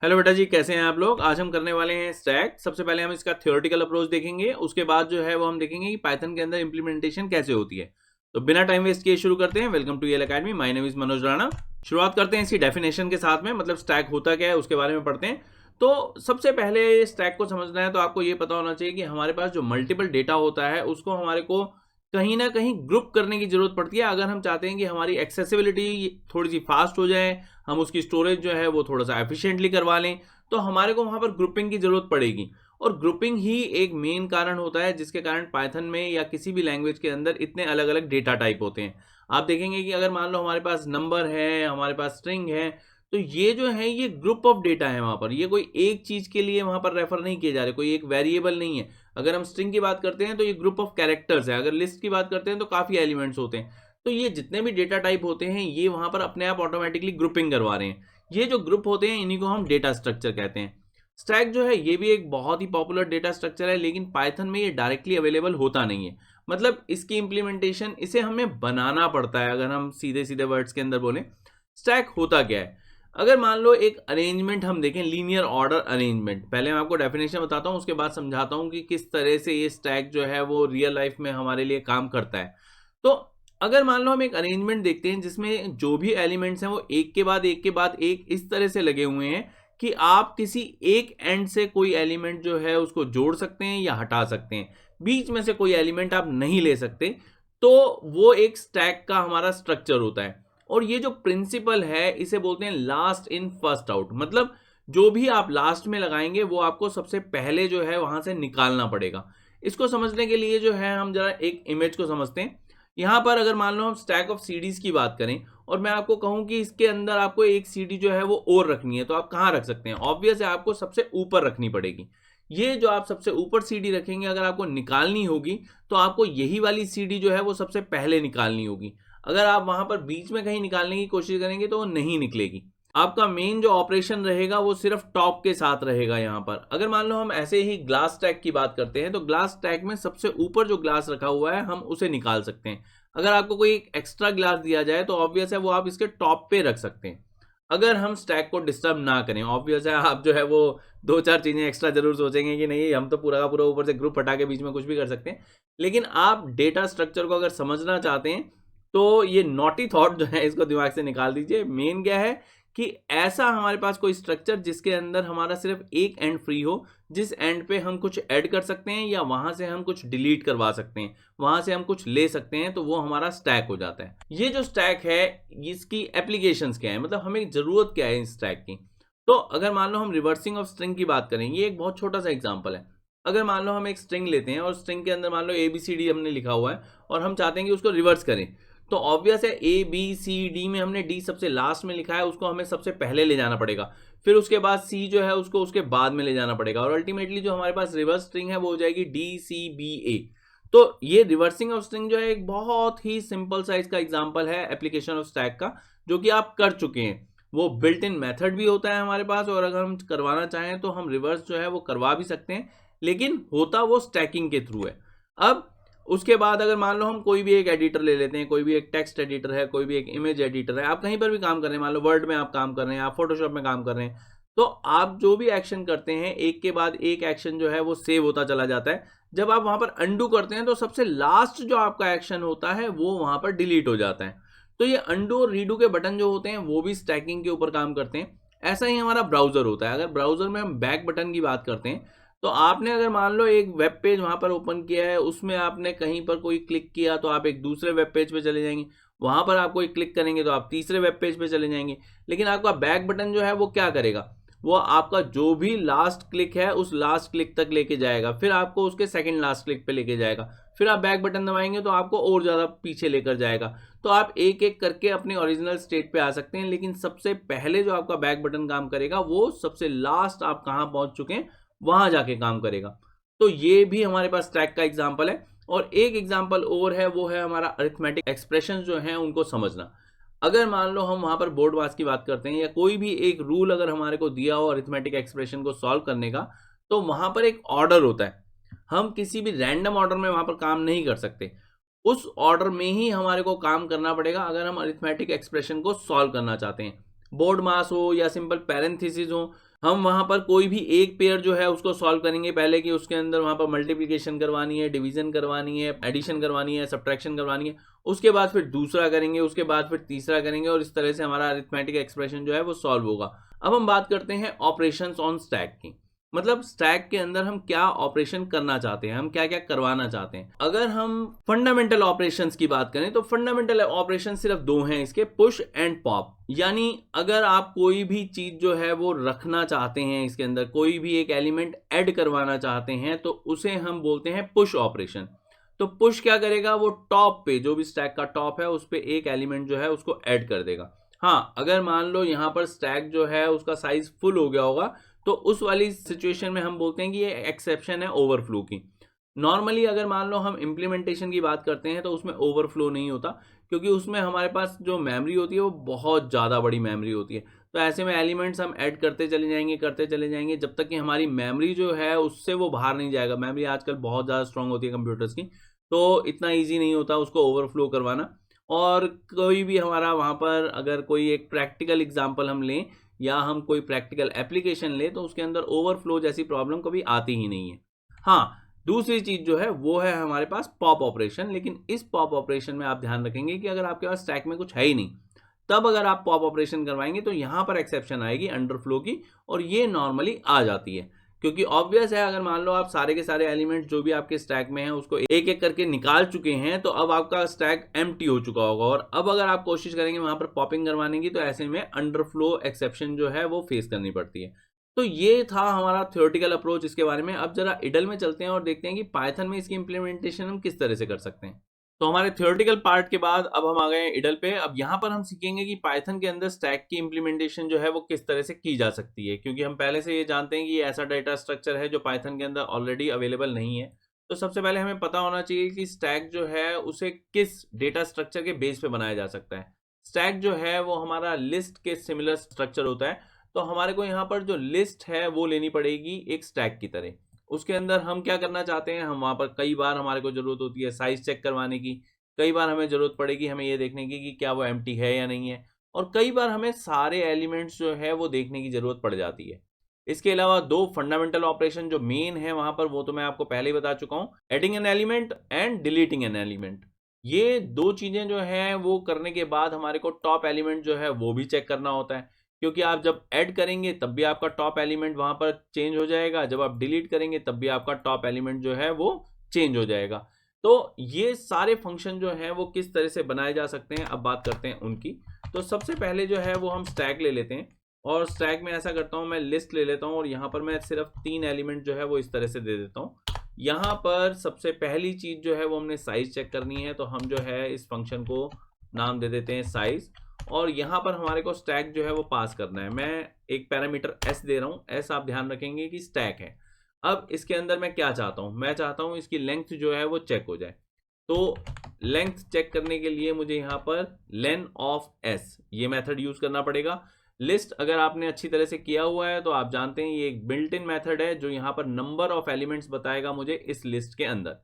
Hello बेटा जी, कैसे हैं आप लोग। आज हम करने वाले हैं स्टैक। सबसे पहले हम इसका थ्योरेटिकल अप्रोच देखेंगे, उसके बाद जो है वो हम देखेंगे कि पाइथन के अंदर इंप्लीमेंटेशन कैसे होती है। तो बिना टाइम वेस्ट किए शुरू करते हैं। वेलकम टू यल academy, my name is Manoj Rana. शुरुआत करते हैं इसकी डेफिनेशन के साथ में, मतलब स्टैक होता क्या है उसके बारे में पढ़ते हैं। तो सबसे पहले स्टैक को समझना है तो आपको ये पता होना चाहिए कि हमारे पास जो मल्टीपल डेटा होता है उसको हमारे को कहीं ना कहीं ग्रुप करने की जरूरत पड़ती है। अगर हम चाहते हैं कि हमारी एक्सेसिबिलिटी थोड़ी सी फास्ट हो जाए, हम उसकी स्टोरेज जो है वो थोड़ा सा एफिशिएंटली करवा लें, तो हमारे को वहां पर ग्रुपिंग की जरूरत पड़ेगी। और ग्रुपिंग ही एक मेन कारण होता है जिसके कारण पाइथन में या किसी भी लैंग्वेज के अंदर इतने अलग अलग डेटा टाइप होते हैं। आप देखेंगे कि अगर मान लो हमारे पास नंबर है, हमारे पास स्ट्रिंग है, तो ये जो है ये ग्रुप ऑफ डेटा है। वहां पर ये कोई एक चीज के लिए वहां पर रेफर नहीं किए जा रहे, कोई एक वेरिएबल नहीं है। अगर हम स्ट्रिंग की बात करते हैं तो ये ग्रुप ऑफ कैरेक्टर्स है, अगर लिस्ट की बात करते हैं तो काफी एलिमेंट्स होते हैं। तो ये जितने भी डेटा टाइप होते हैं ये वहां पर अपने आप ऑटोमेटिकली ग्रुपिंग करवा रहे हैं। ये जो ग्रुप होते हैं इन्हीं को हम डेटा स्ट्रक्चर कहते हैं। स्टैक जो है ये भी एक बहुत ही पॉपुलर डेटा स्ट्रक्चर है, लेकिन पाइथन में ये डायरेक्टली अवेलेबल होता नहीं है। मतलब इसकी इंप्लीमेंटेशन इसे हमें बनाना पड़ता है। अगर हम सीधे सीधे वर्ड्स के अंदर बोलें, स्टैक होता क्या है। अगर मान लो एक अरेंजमेंट हम देखें, लीनियर ऑर्डर अरेंजमेंट, पहले मैं आपको डेफिनेशन बताता हूं, उसके बाद समझाता हूं कि किस तरह से ये स्टैक जो है वो रियल लाइफ में हमारे लिए काम करता है। तो अगर मान लो हम एक अरेंजमेंट देखते हैं जिसमें जो भी एलिमेंट्स हैं वो एक के बाद एक के बाद एक इस तरह से लगे हुए हैं कि आप किसी एक एंड से कोई एलिमेंट जो है उसको जोड़ सकते हैं या हटा सकते हैं, बीच में से कोई एलिमेंट आप नहीं ले सकते। तो वो एक स्टैक का हमारा स्ट्रक्चर होता है। और ये जो प्रिंसिपल है इसे बोलते हैं लास्ट इन फर्स्ट आउट। मतलब जो भी आप लास्ट में लगाएंगे वो आपको सबसे पहले जो है वहां से निकालना पड़ेगा। इसको समझने के लिए जो है हम जरा एक इमेज को समझते हैं। यहां पर अगर मान लो हम स्टैक ऑफ सीडीज की बात करें और मैं आपको कहूं कि इसके अंदर आपको एक सीडी जो है वो और रखनी है, तो आप कहां रख सकते हैं। ऑब्वियस है, आपको सबसे ऊपर रखनी पड़ेगी। ये जो आप सबसे ऊपर सीडी रखेंगे, अगर आपको निकालनी होगी तो आपको यही वाली सीडी जो है वो सबसे पहले निकालनी होगी। अगर आप वहां पर बीच में कहीं निकालने की कोशिश करेंगे तो वो नहीं निकलेगी। आपका मेन जो ऑपरेशन रहेगा वो सिर्फ टॉप के साथ रहेगा। यहां पर अगर मान लो हम ऐसे ही ग्लास टैग की बात करते हैं तो ग्लास टैग में सबसे ऊपर जो ग्लास रखा हुआ है हम उसे निकाल सकते हैं। अगर आपको कोई एक एक्स्ट्रा ग्लास दिया जाए तो ऑब्वियस है वो आप इसके टॉप पे रख सकते हैं। अगर हम स्टैक को डिस्टर्ब ना करें, ऑब्वियस है आप जो है वो दो चार चीजें एक्स्ट्रा जरूर सोचेंगे कि नहीं हम तो पूरा का पूरा ऊपर से ग्रुप हटा के बीच में कुछ भी कर सकते हैं। लेकिन आप डेटा स्ट्रक्चर को अगर समझना चाहते हैं तो ये नॉटी थॉट जो है इसको दिमाग से निकाल दीजिए। मेन क्या है कि ऐसा हमारे पास कोई स्ट्रक्चर जिसके अंदर हमारा सिर्फ एक एंड फ्री हो, जिस एंड पे हम कुछ ऐड कर सकते हैं या वहां से हम कुछ डिलीट करवा सकते हैं, वहां से हम कुछ ले सकते हैं, तो वो हमारा स्टैक हो जाता है। ये जो स्टैक है इसकी एप्लीकेशंस क्या है, मतलब हमें जरूरत क्या है इस स्टैक की। तो अगर मान लो हम रिवर्सिंग ऑफ स्ट्रिंग की बात करें, ये एक बहुत छोटा सा एग्जांपल है। अगर मान लो हम एक स्ट्रिंग लेते हैं और स्ट्रिंग के अंदर मान लो ABCD हमने लिखा हुआ है और हम चाहते हैं कि उसको रिवर्स करें, तो ऑब्वियस है ABCD में हमने D सबसे लास्ट में लिखा है, उसको हमें सबसे पहले ले जाना पड़ेगा। फिर उसके बाद C जो है उसको उसके बाद में ले जाना पड़ेगा और अल्टीमेटली जो हमारे पास रिवर्स स्ट्रिंग है वो हो जाएगी DCBA। तो ये रिवर्सिंग ऑफ स्ट्रिंग जो है एक बहुत ही सिंपल सा इसका एग्जांपल है एप्लीकेशन ऑफ स्टैक का, जो कि आप कर चुके हैं। वो बिल्ट इन मेथड भी होता है हमारे पास, और अगर हम करवाना चाहें तो हम रिवर्स जो है वो करवा भी सकते हैं, लेकिन होता वो स्टैकिंग के थ्रू है। अब उसके बाद अगर मान लो हम कोई भी एक एडिटर ले लेते हैं, कोई भी एक टेक्स्ट एडिटर है, कोई भी एक इमेज एडिटर है, आप कहीं पर भी काम कर रहे हैं, मान लो वर्ड में आप काम कर रहे हैं, आप फोटोशॉप में काम कर रहे हैं, तो आप जो भी एक्शन करते हैं एक के बाद एक एक्शन जो है वो सेव होता चला जाता है। जब आप वहां पर अंडू करते हैं तो सबसे लास्ट जो आपका एक्शन होता है वो वहां पर डिलीट हो जाता है। तो ये अंडू और रीडू के बटन जो होते हैं वो भी स्टैकिंग के ऊपर काम करते हैं। ऐसा ही हमारा ब्राउजर होता है। अगर ब्राउजर में हम बैक बटन की बात करते हैं तो आपने अगर मान लो एक वेब पेज वहां पर ओपन किया है, उसमें आपने कहीं पर कोई क्लिक किया तो आप एक दूसरे वेब पेज पे चले जाएंगे, वहां पर आप कोई क्लिक करेंगे तो आप तीसरे वेब पेज पे चले जाएंगे। लेकिन आपका बैक बटन जो है वो क्या करेगा, वो आपका जो भी लास्ट क्लिक है उस लास्ट क्लिक तक लेके जाएगा, फिर आपको उसके सेकंड लास्ट क्लिक पे लेके जाएगा, फिर आप बैक बटन दबाएंगे तो आपको और ज्यादा पीछे लेकर जाएगा। तो आप एक एक करके अपने ओरिजिनल स्टेट पे आ सकते हैं, लेकिन सबसे पहले जो आपका बैक बटन काम करेगा वो सबसे लास्ट आप कहां पहुंच चुके हैं वहां जाके काम करेगा। तो ये भी हमारे पास स्टैक का एग्जांपल है। और एक एग्जांपल और है, वो है हमारा अरिथमेटिक एक्सप्रेशन जो है उनको समझना। अगर मान लो हम वहां पर बोर्ड मास की बात करते हैं या कोई भी एक रूल अगर हमारे को दिया हो अरिथमेटिक एक्सप्रेशन को सॉल्व करने का, तो वहां पर एक ऑर्डर होता है। हम किसी भी रैंडम ऑर्डर में वहां पर काम नहीं कर सकते, उस ऑर्डर में ही हमारे को काम करना पड़ेगा अगर हम अरिथमेटिक एक्सप्रेशन को सॉल्व करना चाहते हैं। बोर्ड मास हो या सिंपल पैरेंथेसिस हो, हम वहां पर कोई भी एक पेयर जो है उसको सॉल्व करेंगे पहले, कि उसके अंदर वहां पर मल्टीप्लिकेशन करवानी है, डिवीजन करवानी है, एडिशन करवानी है, सब्ट्रैक्शन करवानी है, उसके बाद फिर दूसरा करेंगे, उसके बाद फिर तीसरा करेंगे, और इस तरह से हमारा अरिथमेटिक एक्सप्रेशन जो है वो सॉल्व होगा। अब हम बात करते हैं ऑपरेशंस ऑन स्टैक की। मतलब स्टैक के अंदर हम क्या ऑपरेशन करना चाहते हैं, हम क्या क्या करवाना चाहते हैं। अगर हम फंडामेंटल ऑपरेशंस की बात करें तो फंडामेंटल ऑपरेशन सिर्फ दो हैं इसके, पुश एंड पॉप। यानी अगर आप कोई भी चीज जो है वो रखना चाहते हैं, इसके अंदर कोई भी एक एलिमेंट ऐड करवाना चाहते हैं, तो उसे हम बोलते हैं पुश ऑपरेशन। तो पुश क्या करेगा, वो टॉप पे जो भी स्टैक का टॉप है उस पे एक एलिमेंट जो है उसको ऐड कर देगा। हाँ, अगर मान लो यहां पर स्टैक जो है उसका साइज फुल हो गया होगा, तो उस वाली सिचुएशन में हम बोलते हैं कि ये एक्सेप्शन है ओवरफ्लो की। नॉर्मली अगर मान लो हम इम्प्लीमेंटेशन की बात करते हैं तो उसमें ओवरफ्लो नहीं होता, क्योंकि उसमें हमारे पास जो मेमोरी होती है वो बहुत ज़्यादा बड़ी मेमोरी होती है। तो ऐसे में एलिमेंट्स हम ऐड करते चले जाएंगे जब तक कि हमारी मेमोरी जो है उससे वो बाहर नहीं जाएगा। मेमोरी आजकल बहुत ज़्यादा स्ट्रांग होती है कंप्यूटर्स की, तो इतना ईजी नहीं होता उसको ओवरफ्लो करवाना। और कोई भी हमारा वहाँ पर अगर कोई एक प्रैक्टिकल एग्जाम्पल हम लें या हम कोई प्रैक्टिकल एप्लीकेशन ले, तो उसके अंदर ओवरफ्लो जैसी प्रॉब्लम कभी आती ही नहीं है। हाँ, दूसरी चीज जो है वो है हमारे पास पॉप ऑपरेशन। लेकिन इस पॉप ऑपरेशन में आप ध्यान रखेंगे कि अगर आपके पास स्टैक में कुछ है ही नहीं, तब अगर आप पॉप ऑपरेशन करवाएंगे तो यहां पर एक्सेप्शन आएगी अंडरफ्लो की, और ये नॉर्मली आ जाती है। क्योंकि ऑब्वियस है, अगर मान लो आप सारे के सारे एलिमेंट्स जो भी आपके स्टैक में हैं उसको एक एक करके निकाल चुके हैं, तो अब आपका स्टैक एम्प्टी हो चुका होगा, और अब अगर आप कोशिश करेंगे वहां पर पॉपिंग करवाने की, तो ऐसे में अंडरफ्लो एक्सेप्शन जो है वो फेस करनी पड़ती है। तो ये था हमारा थ्योरेटिकल अप्रोच इसके बारे में। अब जरा इडल में चलते हैं और देखते हैं कि पाइथन में इसकी इंप्लीमेंटेशन हम किस तरह से कर सकते हैं। तो हमारे थ्योरेटिकल पार्ट के बाद अब हम आ गए हैं इडल पे। अब यहाँ पर हम सीखेंगे कि पाइथन के अंदर स्टैक की इंप्लीमेंटेशन जो है वो किस तरह से की जा सकती है, क्योंकि हम पहले से ये जानते हैं कि ये ऐसा डाटा स्ट्रक्चर है जो पाइथन के अंदर ऑलरेडी अवेलेबल नहीं है। तो सबसे पहले हमें पता होना चाहिए कि स्टैक जो है उसे किस डेटा स्ट्रक्चर के बेस पे बनाया जा सकता है। स्टैक जो है वो हमारा लिस्ट के सिमिलर स्ट्रक्चर होता है। तो हमारे को यहाँ पर जो लिस्ट है वो लेनी पड़ेगी एक स्टैक की तरह। उसके अंदर हम क्या करना चाहते हैं, हम वहाँ पर कई बार हमारे को जरूरत होती है साइज चेक करवाने की, कई बार हमें जरूरत पड़ेगी हमें ये देखने की कि क्या वो एम्प्टी है या नहीं है, और कई बार हमें सारे एलिमेंट्स जो है वो देखने की जरूरत पड़ जाती है। इसके अलावा दो फंडामेंटल ऑपरेशन जो मेन है वहां पर, वो तो मैं आपको पहले ही बता चुका हूँ, adding an element and deleting an element. ये दो चीजें जो है वो करने के बाद हमारे को टॉप एलिमेंट जो है वो भी चेक करना होता है, क्योंकि आप जब ऐड करेंगे तब भी आपका टॉप एलिमेंट वहां पर चेंज हो जाएगा, जब आप डिलीट करेंगे तब भी आपका टॉप एलिमेंट जो है वो चेंज हो जाएगा। तो ये सारे फंक्शन जो है वो किस तरह से बनाए जा सकते हैं, अब बात करते हैं उनकी। तो सबसे पहले जो है वो हम स्टैक ले लेते हैं, और स्टैक में ऐसा करता हूं मैं लिस्ट ले लेता हूं, और यहाँ पर मैं सिर्फ 3 एलिमेंट जो है वो इस तरह से दे देता हूं। यहाँ पर सबसे पहली चीज जो है वो हमने साइज चेक करनी है, तो हम जो है इस फंक्शन को नाम दे देते हैं साइज, और यहाँ पर हमारे को स्टैक जो है वो पास करना है। मैं एक पैरामीटर एस दे रहा हूँ, एस आप ध्यान रखेंगे कि स्टैक है। अब इसके अंदर मैं क्या चाहता हूँ, मैं चाहता हूँ इसकी लेंथ जो है वो चेक हो जाए। तो लेंथ चेक करने के लिए मुझे यहाँ पर लेन ऑफ एस ये मेथड यूज करना पड़ेगा। लिस्ट अगर आपने अच्छी तरह से किया हुआ है तो आप जानते हैं ये एक बिल्ट इन मेथड है जो यहाँ पर नंबर ऑफ एलिमेंट्स बताएगा मुझे इस लिस्ट के अंदर।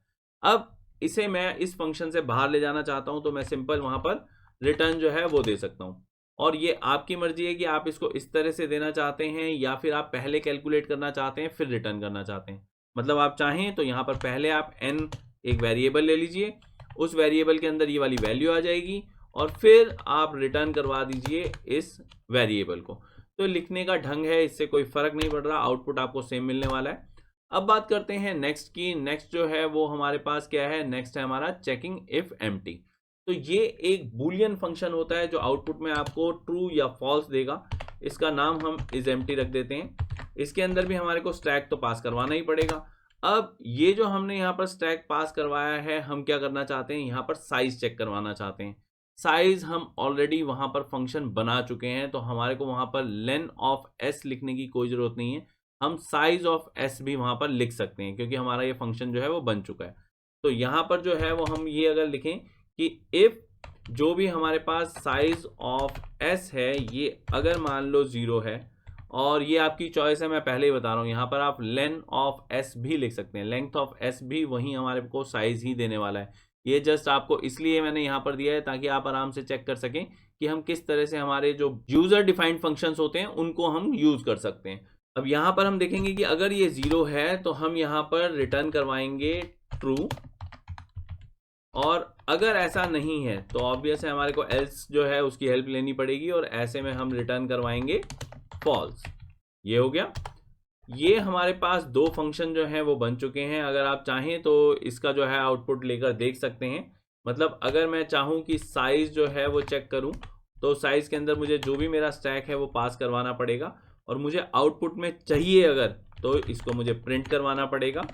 अब इसे मैं इस फंक्शन से बाहर ले जाना चाहता हूं, तो मैं सिंपल वहां पर रिटर्न जो है वो दे सकता हूं। और ये आपकी मर्जी है कि आप इसको इस तरह से देना चाहते हैं या फिर आप पहले कैलकुलेट करना चाहते हैं फिर रिटर्न करना चाहते हैं। मतलब आप चाहें तो यहाँ पर पहले आप n एक वेरिएबल ले लीजिए, उस वेरिएबल के अंदर ये वाली वैल्यू आ जाएगी, और फिर आप रिटर्न करवा दीजिए इस वेरिएबल को। तो लिखने का ढंग है, इससे कोई फर्क नहीं पड़ रहा, आउटपुट आपको सेम मिलने वाला है। अब बात करते हैं नेक्स्ट की। नेक्स्ट जो है वो हमारे पास क्या है, नेक्स्ट है हमारा चेकिंग इफ एम्प्टी। तो ये एक बूलियन फंक्शन होता है जो आउटपुट में आपको ट्रू या फॉल्स देगा। इसका नाम हम इज एम्प्टी रख देते हैं। इसके अंदर भी हमारे को स्टैक तो पास करवाना ही पड़ेगा। अब ये जो हमने यहाँ पर स्टैक पास करवाया है, हम क्या करना चाहते हैं, यहाँ पर साइज चेक करवाना चाहते हैं। साइज हम ऑलरेडी वहां पर फंक्शन बना चुके हैं, तो हमारे को वहां पर लेन ऑफ एस लिखने की कोई जरूरत नहीं है, हम साइज ऑफ एस भी वहां पर लिख सकते हैं, क्योंकि हमारा ये फंक्शन जो है वो बन चुका है। तो यहाँ पर जो है वो हम ये अगर लिखें कि इफ जो भी हमारे पास साइज ऑफ एस है ये अगर मान लो 0 है, और ये आपकी चॉइस है, मैं पहले ही बता रहा हूँ, यहाँ पर आप लेन ऑफ एस भी लिख सकते हैं, लेंथ ऑफ एस भी वही हमारे को साइज ही देने वाला है। ये जस्ट आपको इसलिए मैंने यहाँ पर दिया है ताकि आप आराम से चेक कर सकें कि हम किस तरह से हमारे जो यूजर डिफाइंड फंक्शंस होते हैं उनको हम यूज कर सकते हैं। अब यहाँ पर हम देखेंगे कि अगर ये 0 है तो हम यहाँ पर रिटर्न करवाएंगे ट्रू, और अगर ऐसा नहीं है तो ऑब्वियस है हमारे को एल्स जो है उसकी हेल्प लेनी पड़ेगी, और ऐसे में हम रिटर्न करवाएंगे फॉल्स। ये हो गया। ये हमारे पास दो फंक्शन जो हैं वो बन चुके हैं। अगर आप चाहें तो इसका जो है आउटपुट लेकर देख सकते हैं। मतलब अगर मैं चाहूं कि साइज जो है वो चेक करूं, तो साइज के अंदर मुझे जो भी मेरा स्टैक है वो पास करवाना पड़ेगा, और मुझे आउटपुट में चाहिए अगर, तो इसको मुझे प्रिंट करवाना पड़ेगा।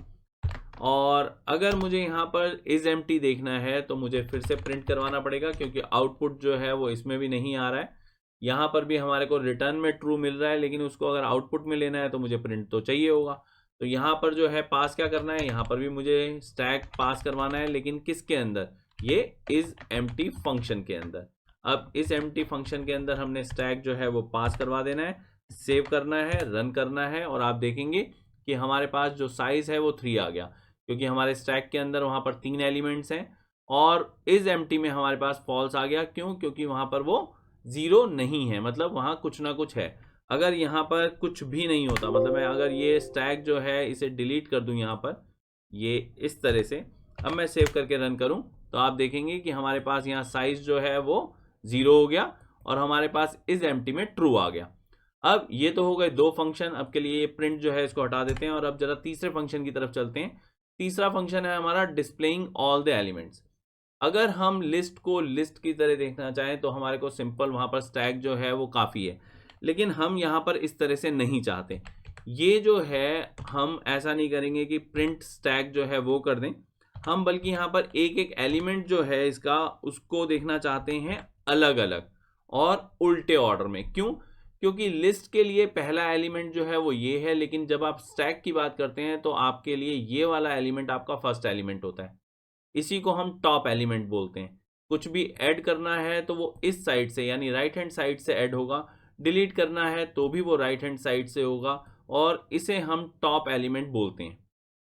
और अगर मुझे यहाँ पर इज एम्प्टी देखना है तो मुझे फिर से प्रिंट करवाना पड़ेगा, क्योंकि आउटपुट जो है वो इसमें भी नहीं आ रहा है। यहाँ पर भी हमारे को रिटर्न में ट्रू मिल रहा है, लेकिन उसको अगर आउटपुट में लेना है तो मुझे प्रिंट तो चाहिए होगा। तो यहाँ पर जो है पास क्या करना है, यहाँ पर भी मुझे स्टैक पास करवाना है, लेकिन किसके अंदर, ये इज एम्प्टी फंक्शन के अंदर। अब इस एम्प्टी फंक्शन के अंदर हमने स्टैक जो है वो पास करवा देना है, सेव करना है, रन करना है, और आप देखेंगे कि हमारे पास जो साइज है वो 3 आ गया, क्योंकि हमारे स्टैक के अंदर वहाँ पर 3 एलिमेंट्स हैं। और इज एम्प्टी में हमारे पास फॉल्स आ गया, क्यों, क्योंकि वहाँ पर वो 0 नहीं है, मतलब वहाँ कुछ ना कुछ है। अगर यहाँ पर कुछ भी नहीं होता, मतलब मैं अगर ये स्टैक जो है इसे डिलीट कर दूं यहाँ पर, ये इस तरह से, अब मैं सेव करके रन करूं, तो आप देखेंगे कि हमारे पास यहाँ साइज जो है वो 0 हो गया, और हमारे पास इज एम्प्टी में ट्रू आ गया। अब ये तो हो गए दो फंक्शन। अब के लिए ये प्रिंट जो है इसको हटा देते हैं, और अब जरा तीसरे फंक्शन की तरफ चलते हैं। तीसरा फंक्शन है हमारा डिस्प्लेइंग ऑल द एलिमेंट्स। अगर हम लिस्ट को लिस्ट की तरह देखना चाहें तो हमारे को सिंपल वहां पर स्टैक जो है वो काफ़ी है, लेकिन हम यहाँ पर इस तरह से नहीं चाहते। ये जो है हम ऐसा नहीं करेंगे कि प्रिंट स्टैक जो है वो कर दें हम, बल्कि यहाँ पर एक एक एलिमेंट जो है इसका उसको देखना चाहते हैं अलग अलग और उल्टे ऑर्डर में। क्यों, क्योंकि लिस्ट के लिए पहला एलिमेंट जो है वो ये है, लेकिन जब आप स्टैक की बात करते हैं तो आपके लिए ये वाला एलिमेंट आपका फर्स्ट एलिमेंट होता है। इसी को हम टॉप एलिमेंट बोलते हैं। कुछ भी ऐड करना है तो वो इस साइड से यानी राइट हैंड साइड से ऐड होगा, डिलीट करना है तो भी वो राइट हैंड साइड से होगा, और इसे हम टॉप एलिमेंट बोलते हैं।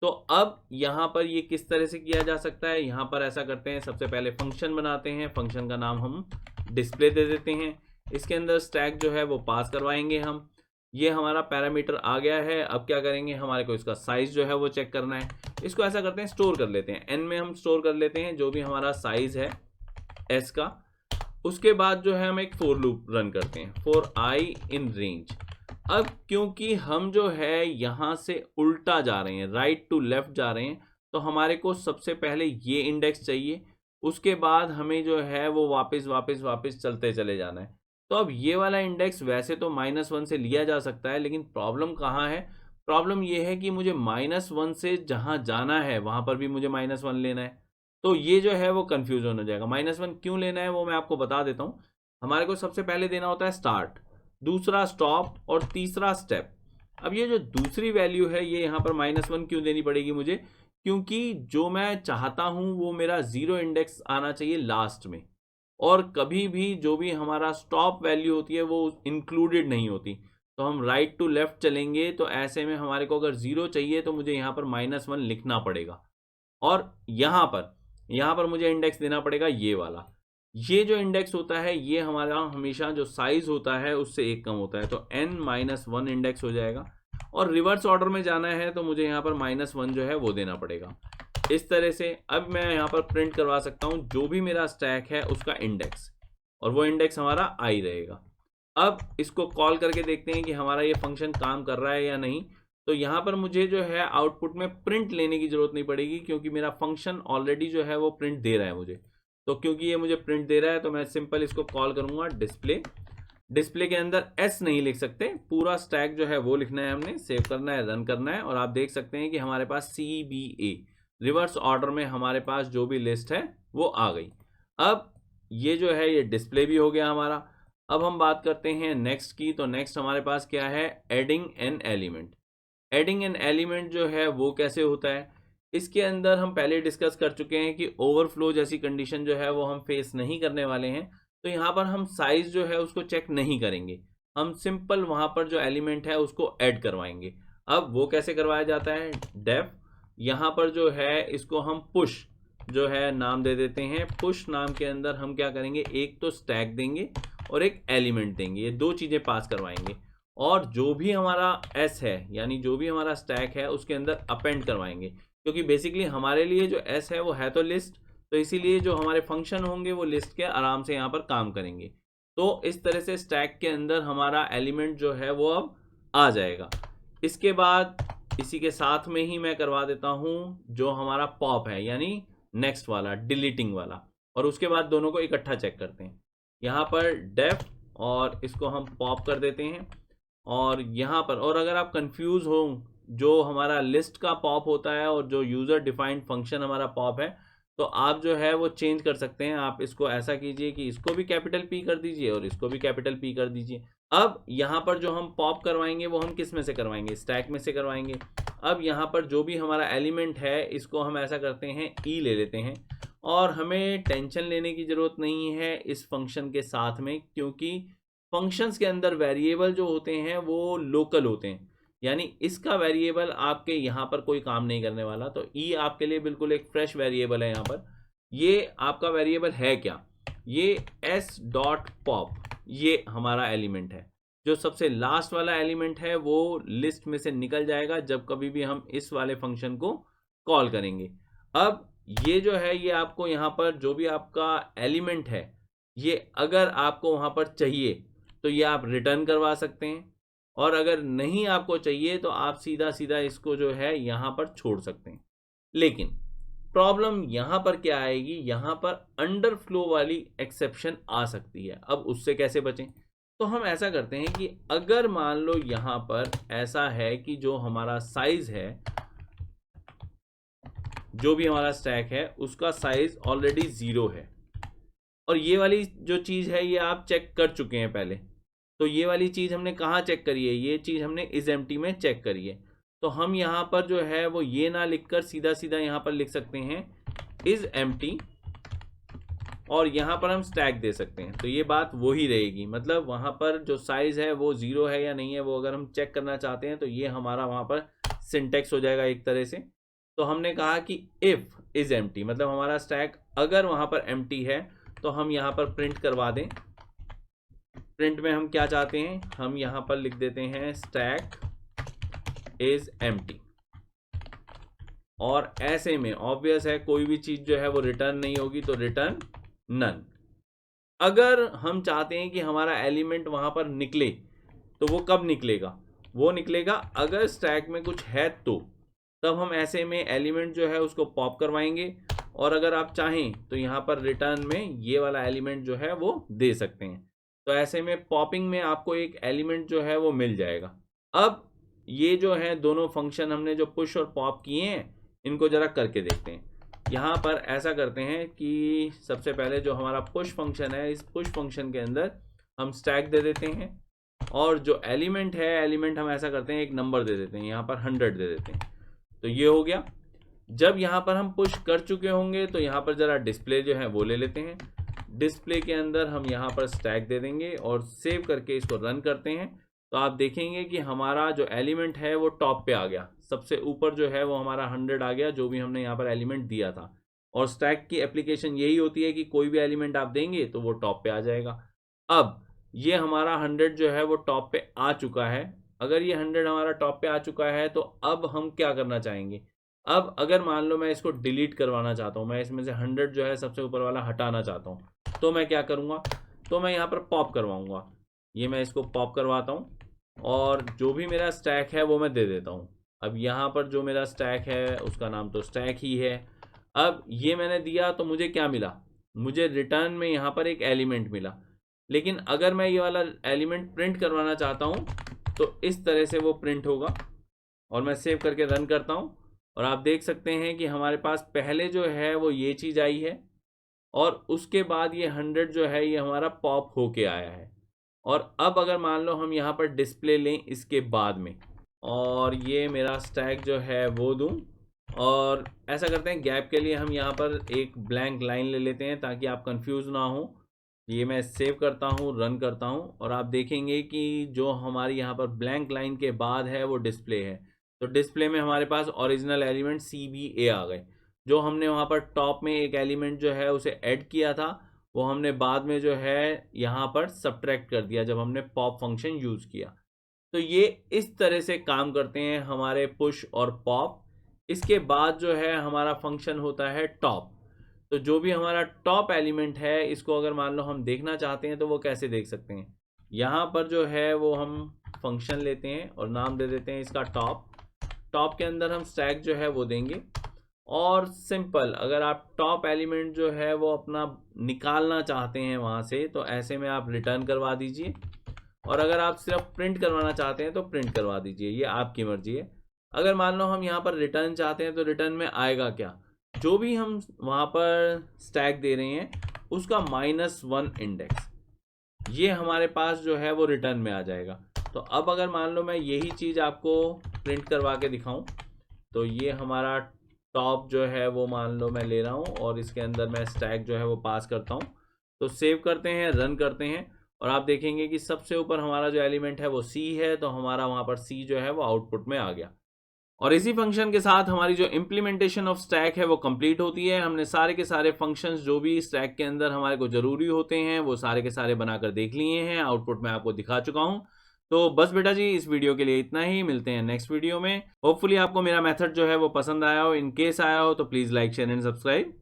तो अब यहाँ पर ये किस तरह से किया जा सकता है, यहाँ पर ऐसा करते हैं, सबसे पहले फंक्शन बनाते हैं, फंक्शन का नाम हम डिस्प्ले दे देते हैं। इसके अंदर स्टैक जो है वो पास करवाएंगे हम। ये हमारा पैरामीटर आ गया है। अब क्या करेंगे, हमारे को इसका साइज जो है वो चेक करना है। इसको ऐसा करते हैं, स्टोर कर लेते हैं, एन में हम स्टोर कर लेते हैं जो भी हमारा साइज है एस का। उसके बाद जो है हम एक फॉर लूप रन करते हैं, फॉर आई इन रेंज। अब क्योंकि हम जो है यहाँ से उल्टा जा रहे हैं, राइट टू लेफ्ट जा रहे हैं, तो हमारे को सबसे पहले ये इंडेक्स चाहिए, उसके बाद हमें जो है वो वापस वापस वापस चलते चले जाना है। तो अब ये वाला इंडेक्स वैसे तो -1 से लिया जा सकता है, लेकिन प्रॉब्लम कहाँ है, प्रॉब्लम ये है कि मुझे -1 से जहाँ जाना है वहाँ पर भी मुझे -1 लेना है। तो ये जो है वो कन्फ्यूजन हो जाएगा। -1 क्यों लेना है वो मैं आपको बता देता हूँ। हमारे को सबसे पहले देना होता है स्टार्ट, दूसरा स्टॉप, और तीसरा स्टेप। अब ये जो दूसरी वैल्यू है ये यहाँ पर -1 क्यों देनी पड़ेगी मुझे, क्योंकि जो मैं चाहता हूँ वो मेरा 0 इंडेक्स आना चाहिए लास्ट में, और कभी भी जो भी हमारा स्टॉप वैल्यू होती है वो इंक्लूडेड नहीं होती। तो हम राइट टू लेफ्ट चलेंगे तो ऐसे में हमारे को अगर 0 चाहिए तो मुझे यहाँ पर -1 लिखना पड़ेगा, और यहाँ पर मुझे इंडेक्स देना पड़ेगा ये वाला। ये जो इंडेक्स होता है ये हमारा हमेशा जो साइज होता है उससे एक कम होता है, तो n-1 इंडेक्स हो जाएगा। और रिवर्स ऑर्डर में जाना है तो मुझे यहाँ पर -1 जो है वो देना पड़ेगा। इस तरह से अब मैं यहाँ पर प्रिंट करवा सकता हूँ जो भी मेरा स्टैक है उसका इंडेक्स, और वो इंडेक्स हमारा आई रहेगा। अब इसको कॉल करके देखते हैं कि हमारा ये फंक्शन काम कर रहा है या नहीं। तो यहाँ पर मुझे जो है आउटपुट में प्रिंट लेने की जरूरत नहीं पड़ेगी, क्योंकि मेरा फंक्शन ऑलरेडी जो है वो प्रिंट दे रहा है मुझे। तो क्योंकि ये मुझे प्रिंट दे रहा है तो मैं सिंपल इसको कॉल करूंगा डिस्प्ले। डिस्प्ले के अंदर एस नहीं लिख सकते, पूरा स्टैक जो है वो लिखना है, हमने सेव करना है, रन करना है, और आप देख सकते हैं कि हमारे पास CBA रिवर्स ऑर्डर में हमारे पास जो भी लिस्ट है वो आ गई। अब ये जो है ये डिस्प्ले भी हो गया हमारा। अब हम बात करते हैं नेक्स्ट की। तो नेक्स्ट हमारे पास क्या है, adding an element. Adding an element जो है वो कैसे होता है, इसके अंदर हम पहले डिस्कस कर चुके हैं कि ओवरफ्लो जैसी कंडीशन जो है वो हम फेस नहीं करने वाले हैं। तो यहाँ पर हम साइज जो है उसको चेक नहीं करेंगे, हम सिंपल वहाँ पर जो एलिमेंट है उसको ऐड करवाएंगे। अब वो कैसे करवाया जाता है, डेफ, यहाँ पर जो है इसको हम पुश जो है नाम दे देते हैं। पुश नाम के अंदर हम क्या करेंगे, एक तो स्टैक देंगे और एक एलिमेंट देंगे, ये दो चीज़ें पास करवाएंगे। और जो भी हमारा एस है यानी जो भी हमारा स्टैक है उसके अंदर अपेंड करवाएंगे, क्योंकि बेसिकली हमारे लिए जो एस है वो है तो लिस्ट, तो इसीलिए जो हमारे फंक्शन होंगे वो लिस्ट के आराम से यहाँ पर काम करेंगे। तो इस तरह से स्टैक के अंदर हमारा एलिमेंट जो है वो अब आ जाएगा। इसके बाद इसी के साथ में ही मैं करवा देता हूँ जो हमारा पॉप है यानी नेक्स्ट वाला डिलीटिंग वाला, और उसके बाद दोनों को इकट्ठा चेक करते हैं। यहाँ पर डेफ और इसको हम पॉप कर देते हैं, और यहाँ पर, और अगर आप कंफ्यूज हो जो हमारा लिस्ट का पॉप होता है और जो यूज़र डिफाइंड फंक्शन हमारा पॉप है, तो आप जो है वो चेंज कर सकते हैं। आप इसको ऐसा कीजिए कि इसको भी कैपिटल पी कर दीजिए और इसको भी कैपिटल पी कर दीजिए। अब यहाँ पर जो हम पॉप करवाएंगे वो हम किस में से करवाएंगे, स्टैक में से करवाएंगे। अब यहाँ पर जो भी हमारा एलिमेंट है इसको हम ऐसा करते हैं ई ले लेते हैं, और हमें टेंशन लेने की ज़रूरत नहीं है इस फंक्शन के साथ में, क्योंकि फंक्शंस के अंदर वेरिएबल जो होते हैं वो लोकल होते हैं, यानी इसका वेरिएबल आपके यहाँ पर कोई काम नहीं करने वाला। तो ई आपके लिए बिल्कुल एक फ्रेश वेरिएबल है। यहाँ पर ये आपका वेरिएबल है क्या, ये एस डॉट पॉप, ये हमारा एलिमेंट है। जो सबसे लास्ट वाला एलिमेंट है वो लिस्ट में से निकल जाएगा जब कभी भी हम इस वाले फंक्शन को कॉल करेंगे। अब ये जो है ये आपको यहाँ पर जो भी आपका एलिमेंट है ये अगर आपको वहाँ पर चाहिए तो ये आप रिटर्न करवा सकते हैं, और अगर नहीं आपको चाहिए तो आप सीधा सीधा इसको जो है यहाँ पर छोड़ सकते हैं। लेकिन प्रॉब्लम यहाँ पर क्या आएगी, यहाँ पर अंडरफ्लो वाली एक्सेप्शन आ सकती है। अब उससे कैसे बचें, तो हम ऐसा करते हैं कि अगर मान लो यहाँ पर ऐसा है कि जो हमारा साइज है, जो भी हमारा स्टैक है उसका साइज ऑलरेडी 0 है, और ये वाली जो चीज़ है ये आप चेक कर चुके हैं पहले। तो ये वाली चीज़ हमने कहाँ चेक करी है, ये चीज़ हमने इस एम्प्टी में चेक करी है। तो हम यहाँ पर जो है वो ये ना लिखकर सीधा सीधा यहाँ पर लिख सकते हैं इज एम्प्टी, और यहाँ पर हम स्टैक दे सकते हैं। तो ये बात वही रहेगी, मतलब वहाँ पर जो साइज़ है वो 0 है या नहीं है वो अगर हम चेक करना चाहते हैं तो ये हमारा वहाँ पर सिंटेक्स हो जाएगा एक तरह से। तो हमने कहा कि इफ़ इज़ एम्प्टी, मतलब हमारा स्टैक अगर वहाँ पर एम्प्टी है तो हम यहाँ पर प्रिंट करवा दें। प्रिंट में हम क्या चाहते हैं, हम यहाँ पर लिख देते हैं स्टैक इज एम्प्टी, और ऐसे में ऑब्वियस है कोई भी चीज़ जो है वो रिटर्न नहीं होगी, तो रिटर्न नन। अगर हम चाहते हैं कि हमारा एलिमेंट वहाँ पर निकले तो वो कब निकलेगा, वो निकलेगा अगर स्टैक में कुछ है तो, तब हम ऐसे में एलिमेंट जो है उसको पॉप करवाएंगे, और अगर आप चाहें तो यहाँ पर रिटर्न में ये वाला एलिमेंट जो है वो दे सकते हैं। तो ऐसे में पॉपिंग में आपको एक एलिमेंट जो है वो मिल जाएगा। अब ये जो है दोनों फंक्शन हमने जो पुश और पॉप किए हैं इनको ज़रा करके देखते हैं। यहाँ पर ऐसा करते हैं कि सबसे पहले जो हमारा पुश फंक्शन है, इस पुश फंक्शन के अंदर हम स्टैक दे देते हैं, और जो एलिमेंट है एलिमेंट हम ऐसा करते हैं एक नंबर दे देते हैं, यहाँ पर 100 दे देते हैं। तो ये हो गया। जब यहाँ पर हम पुश कर चुके होंगे तो यहाँ पर ज़रा डिस्प्ले जो है वो ले लेते हैं। डिस्प्ले के अंदर हम यहाँ पर स्टैक दे देंगे और सेव करके इसको रन करते हैं। तो आप देखेंगे कि हमारा जो एलिमेंट है वो टॉप पे आ गया, सबसे ऊपर जो है वो हमारा 100 आ गया, जो भी हमने यहाँ पर एलिमेंट दिया था। और स्टैक की एप्लीकेशन यही होती है कि कोई भी एलिमेंट आप देंगे तो वो टॉप पे आ जाएगा। अब ये हमारा 100 जो है वो टॉप पे आ चुका है। अगर ये 100 हमारा टॉप पे आ चुका है तो अब हम क्या करना चाहेंगे, अब अगर मान लो मैं इसको डिलीट करवाना चाहता हूँ, मैं इसमें से 100 जो है सबसे ऊपर वाला हटाना चाहता हूँ, तो मैं क्या करूँगा, तो मैं यहाँ पर पॉप करवाऊँगा। ये मैं इसको पॉप करवाता हूँ और जो भी मेरा स्टैक है वो मैं दे देता हूँ। अब यहाँ पर जो मेरा स्टैक है उसका नाम तो स्टैक ही है। अब ये मैंने दिया तो मुझे क्या मिला, मुझे रिटर्न में यहाँ पर एक एलिमेंट मिला। लेकिन अगर मैं ये वाला एलिमेंट प्रिंट करवाना चाहता हूँ तो इस तरह से वो प्रिंट होगा, और मैं सेव करके रन करता हूँ, और आप देख सकते हैं कि हमारे पास पहले जो है वो ये चीज़ आई है, और उसके बाद ये 100 जो है ये हमारा पॉप होके आया है। और अब अगर मान लो हम यहाँ पर डिस्प्ले लें इसके बाद में, और ये मेरा स्टैक जो है वो दूं, और ऐसा करते हैं गैप के लिए हम यहाँ पर एक ब्लैंक लाइन ले लेते हैं ताकि आप कंफ्यूज ना हो। ये मैं सेव करता हूँ, रन करता हूँ, और आप देखेंगे कि जो हमारी यहाँ पर ब्लैंक लाइन के बाद है वो डिस्प्ले है। तो डिस्प्ले में हमारे पास ओरिजिनल एलिमेंट CBA आ गए। जो हमने वहाँ पर टॉप में एक एलिमेंट जो है उसे ऐड किया था वो हमने बाद में जो है यहाँ पर सब्ट्रैक्ट कर दिया जब हमने पॉप फंक्शन यूज़ किया। तो ये इस तरह से काम करते हैं हमारे पुश और पॉप। इसके बाद जो है हमारा फंक्शन होता है टॉप। तो जो भी हमारा टॉप एलिमेंट है, इसको अगर मान लो हम देखना चाहते हैं तो वो कैसे देख सकते हैं। यहाँ पर जो है वो हम फंक्शन लेते हैं और नाम दे देते हैं इसका टॉप। टॉप के अंदर हम स्टैक जो है वो देंगे और सिंपल, अगर आप टॉप एलिमेंट जो है वो अपना निकालना चाहते हैं वहाँ से, तो ऐसे में आप रिटर्न करवा दीजिए। और अगर आप सिर्फ प्रिंट करवाना चाहते हैं तो प्रिंट करवा दीजिए, ये आपकी मर्जी है। अगर मान लो हम यहाँ पर रिटर्न चाहते हैं तो रिटर्न में आएगा क्या, जो भी हम वहाँ पर स्टैक दे रहे हैं उसका -1 इंडेक्स, ये हमारे पास जो है वो रिटर्न में आ जाएगा। तो अब अगर मान लो मैं यही चीज़ आपको प्रिंट करवा के दिखाऊं, तो ये हमारा टॉप जो है वो मान लो मैं ले रहा हूँ और इसके अंदर मैं स्टैक जो है वो पास करता हूँ। तो सेव करते हैं, रन करते हैं और आप देखेंगे कि सबसे ऊपर हमारा जो एलिमेंट है वो सी है, तो हमारा वहाँ पर सी जो है वो आउटपुट में आ गया। और इसी फंक्शन के साथ हमारी जो इम्प्लीमेंटेशन ऑफ स्टैक है वो कंप्लीट होती है। हमने सारे के सारे फंक्शंस जो भी स्टैक के अंदर हमारे को ज़रूरी होते हैं वो सारे के सारे बनाकर देख लिए हैं, आउटपुट में आपको दिखा चुका हूँ। तो बस बेटा जी, इस वीडियो के लिए इतना ही, मिलते हैं नेक्स्ट वीडियो में। होपफुली आपको मेरा मेथड जो है वो पसंद आया हो। इन केस आया हो तो please like, share and subscribe.